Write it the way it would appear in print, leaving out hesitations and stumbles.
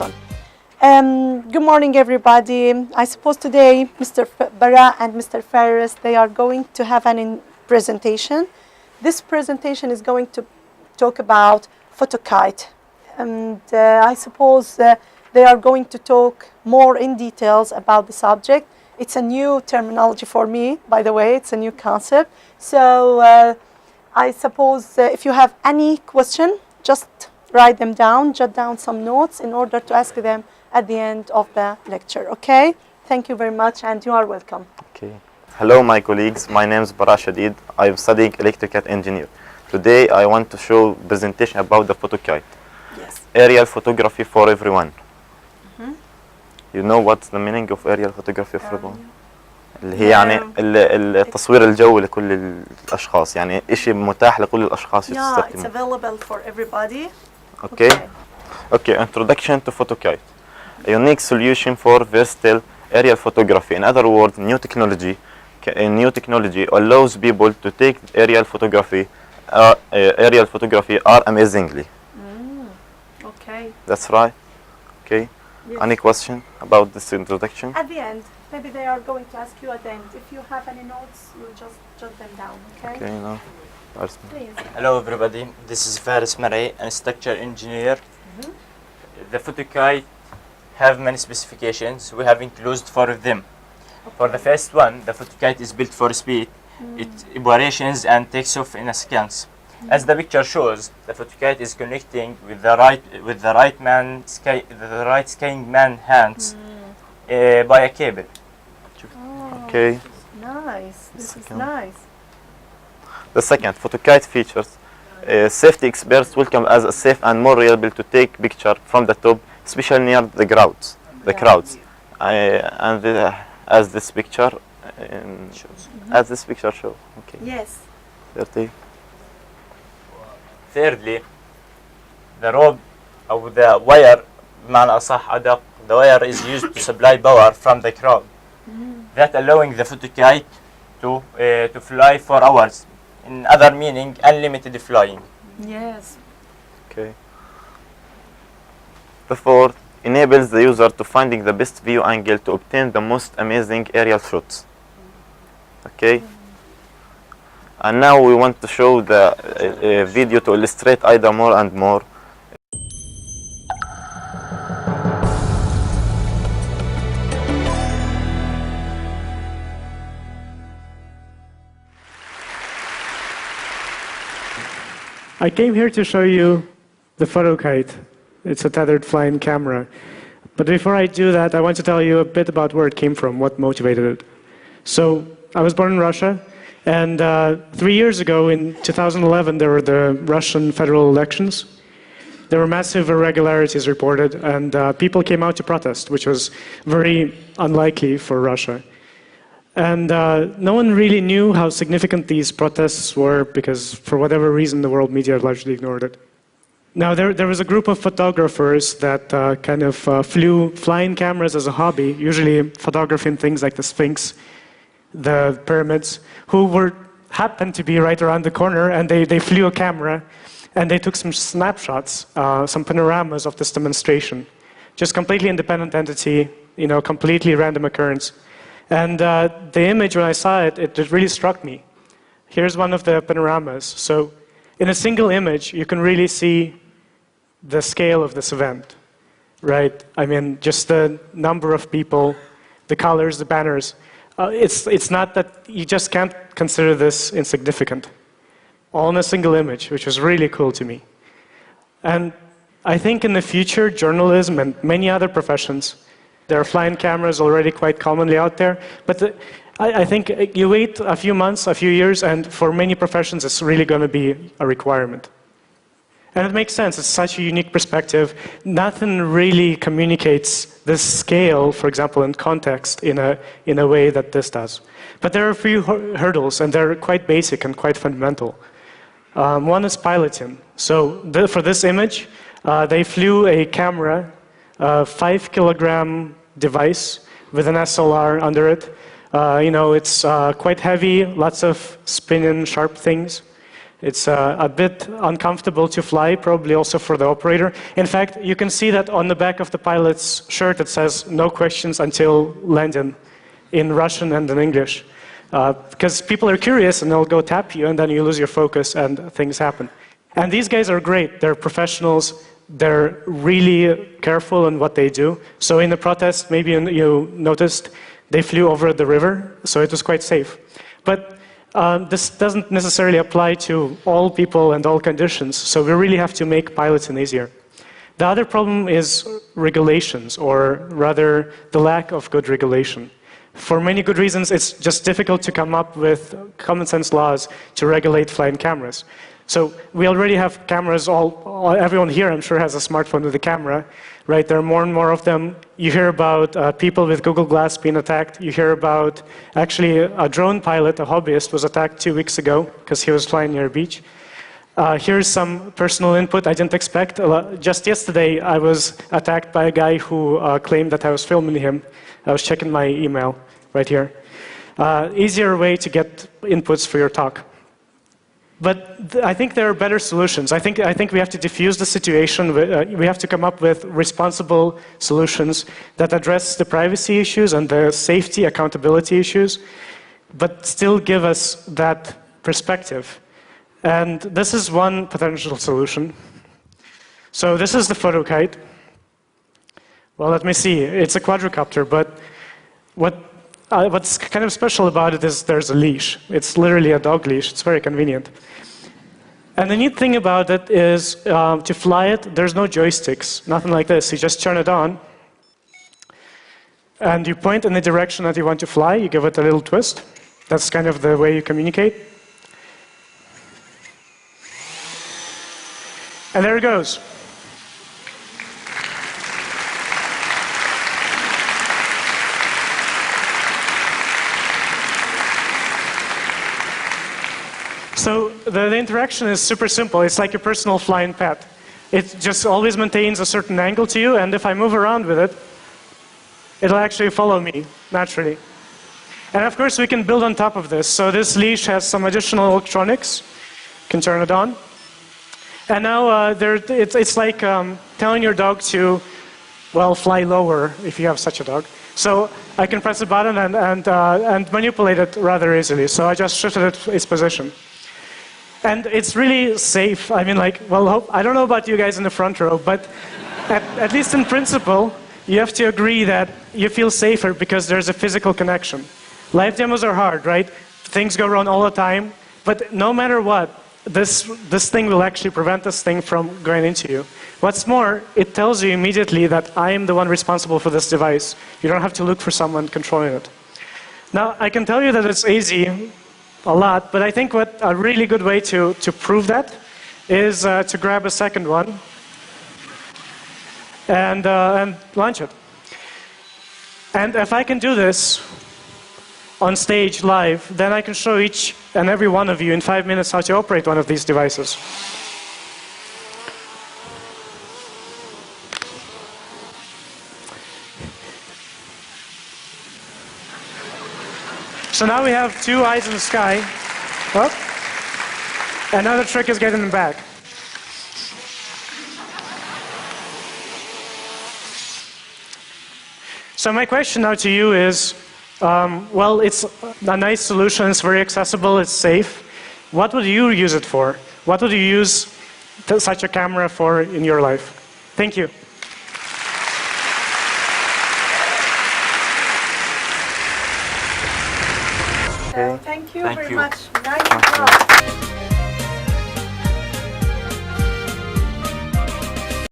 person. Good morning, everybody. I suppose today Mr. Bara and Mr. Faris, they are going to have an presentation. This presentation is going to talk about photokite. And I suppose they are going to talk more in details about the subject. It's a new terminology for me, by the way. It's a new concept. So I suppose if you have any question, just write them down, jot down some notes in order to ask them at the end of the lecture, okay? Thank you very much, and you are welcome. Okay. Hello, my colleagues. My name is Bara Shadid. I am studying electrical engineer. Today, I want to show presentation about the photokite. Yes. Aerial photography for everyone. You know what's the meaning of aerial photography for everyone? اللي هي يعني التصوير الجوي لكل الأشخاص، يعني إشي متاح لكل الأشخاص يستخدموه. Yeah, it's available for everybody. Okay. Okay. Introduction to photokite. A unique solution for versatile aerial photography. In other words, new technology allows people to take aerial photography amazingly. Okay. That's right. Okay. Yes. Any question about this introduction? At the end, maybe they are going to ask you at the end. If you have any notes, you just jot them down. Okay. Okay. No. Please. Hello, everybody. This is Faris Marai, a structural engineer. The photokite have many specifications. We have included 4 of them. Okay. For the first one, the photokite is built for speed. It operations and takes off in a seconds. As the picture shows, the photokite is connecting with the right skiing man hands by a cable. Oh, Okay. Nice. This is nice. The second, photokite features. Safety experts welcome as a safe and more reliable to take picture from the top, especially near the crowds. As this picture shows. As this picture shows. Okay. Yes. 30. Thirdly, the rope or the wire, بمعنى أصح أدق, the wire is used to supply power from the crowd. That allowing the photokite to fly for hours. In other meaning, unlimited flying. Yes. Okay. The fourth enables the user to finding the best view angle to obtain the most amazing aerial shots. Okay. And now we want to show the video to illustrate either more and more. I came here to show you the photokite. It's a tethered flying camera. But before I do that, I want to tell you a bit about where it came from, what motivated it. So I was born in Russia, and 3 years ago, in 2011, there were the Russian federal elections. There were massive irregularities reported, and people came out to protest, which was very unlikely for Russia. And no one really knew how significant these protests were because, for whatever reason, the world media largely ignored it. Now, there was a group of photographers that kind of flew flying cameras as a hobby, usually photographing things like the Sphinx, the pyramids, who happened to be right around the corner, and they flew a camera, and they took some snapshots, some panoramas of this demonstration. Just completely independent entity, completely random occurrence. And the image, when I saw it, it really struck me. Here's one of the panoramas. So in a single image, you can really see the scale of this event, right? I mean, just the number of people, the colors, the banners. It's not that you just can't consider this insignificant. All in a single image, which was really cool to me. And I think in the future, journalism and many other professions, there are flying cameras already quite commonly out there, but I think you wait a few months, a few years, and for many professions it's really going to be a requirement. And it makes sense, it's such a unique perspective. Nothing really communicates this scale, for example, in context, in a way that this does. But there are a few hurdles, and they're quite basic and quite fundamental. One is piloting. So for this image, they flew a camera, a 5-kilogram device with an SLR under it. It's quite heavy, lots of spinning, sharp things. It's a bit uncomfortable to fly, probably also for the operator. In fact, you can see that on the back of the pilot's shirt it says, "No questions until landing," in Russian and in English. Because people are curious and they'll go tap you and then you lose your focus and things happen. And these guys are great. They're professionals. They're really careful in what they do. So in the protest, maybe you noticed, they flew over the river, so it was quite safe. But this doesn't necessarily apply to all people and all conditions, so we really have to make piloting easier. The other problem is regulations, or rather the lack of good regulation. For many good reasons, it's just difficult to come up with common sense laws to regulate flying cameras. So we already have cameras, everyone here I'm sure has a smartphone with a camera, right? There are more and more of them. You hear about people with Google Glass being attacked. You hear about, actually, a drone pilot, a hobbyist, was attacked 2 weeks ago because he was flying near a beach. Here's some personal input I didn't expect. Just yesterday, I was attacked by a guy who claimed that I was filming him. I was checking my email right here. Easier way to get inputs for your talk. But I think there are better solutions. I think we have to diffuse the situation. We have to come up with responsible solutions that address the privacy issues and the safety, accountability issues, but still give us that perspective. And this is one potential solution. So this is the photo kite. Well, let me see. It's a quadricopter, but what's kind of special about it is there's a leash. It's literally a dog leash. It's very convenient. And the neat thing about it is to fly it, there's no joysticks, nothing like this. You just turn it on, and you point in the direction that you want to fly. You give it a little twist. That's kind of the way you communicate. And there it goes. So the interaction is super simple. It's like a personal flying pet. It just always maintains a certain angle to you, and if I move around with it, it'll actually follow me naturally. And of course, we can build on top of this. So this leash has some additional electronics. You can turn it on. And now it's like telling your dog to, well, fly lower if you have such a dog. So I can press a button and manipulate it rather easily. So I just shifted its position. And it's really safe. I mean, like, well, I don't know about you guys in the front row, but at least in principle, you have to agree that you feel safer because there's a physical connection. Live demos are hard, right? Things go wrong all the time. But no matter what, this thing will actually prevent this thing from going into you. What's more, it tells you immediately that I am the one responsible for this device. You don't have to look for someone controlling it. Now, I can tell you that it's easy a lot, but I think what a really good way to prove that is to grab a second one and launch it. And if I can do this on stage live, then I can show each and every one of you in 5 minutes how to operate one of these devices. So now we have two eyes in the sky. Oh. Another trick is getting them back. So my question now to you is, well, it's a nice solution, it's very accessible, it's safe. What would you use it for? What would you use such a camera for in your life? Thank you. Thank you Thank very you. much. Nice job.